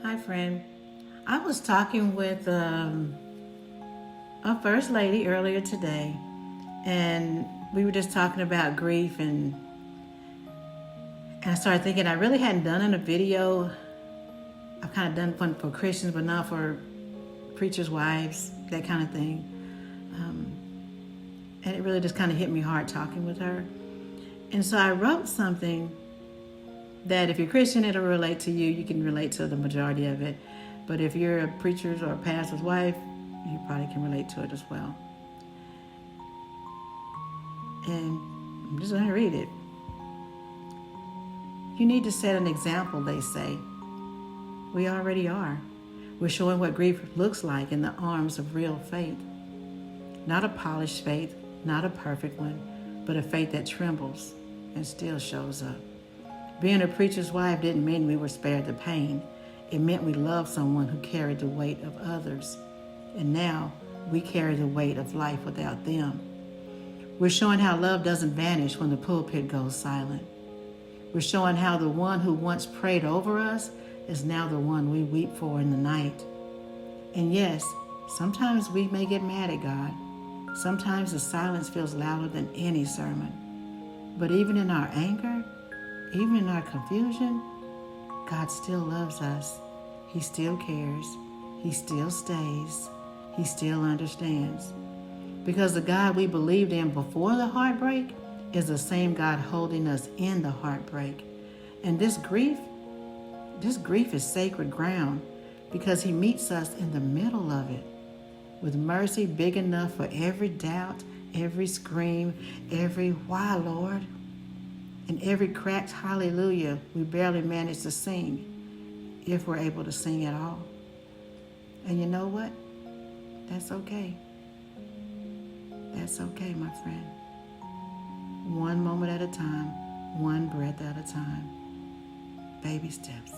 Hi, friend. I was talking with a first lady earlier today, and we were just talking about grief, and I started thinking I really hadn't done a video. I've kind of done one for Christians, but not for preachers' wives, that kind of thing. And it really just kind of hit me hard talking with her. And so I wrote something that if you're Christian, it'll relate to you. You can relate to the majority of it. But if you're a preacher's or a pastor's wife, you probably can relate to it as well. And I'm just going to read it. You need to set an example, they say. We already are. We're showing what grief looks like in the arms of real faith. Not a polished faith, not a perfect one, but a faith that trembles and still shows up. Being a preacher's wife didn't mean we were spared the pain. It meant we loved someone who carried the weight of others. And now we carry the weight of life without them. We're showing how love doesn't vanish when the pulpit goes silent. We're showing how the one who once prayed over us is now the one we weep for in the night. And yes, sometimes we may get mad at God. Sometimes the silence feels louder than any sermon. But even in our anger, even in our confusion, God still loves us. He still cares. He still stays. He still understands. Because the God we believed in before the heartbreak is the same God holding us in the heartbreak. And this grief is sacred ground because He meets us in the middle of it with mercy big enough for every doubt, every scream, every why, Lord, and every cracked hallelujah we barely manage to sing, if we're able to sing at all. And you know what? That's okay. That's okay, my friend. One moment at a time, one breath at a time. Baby steps.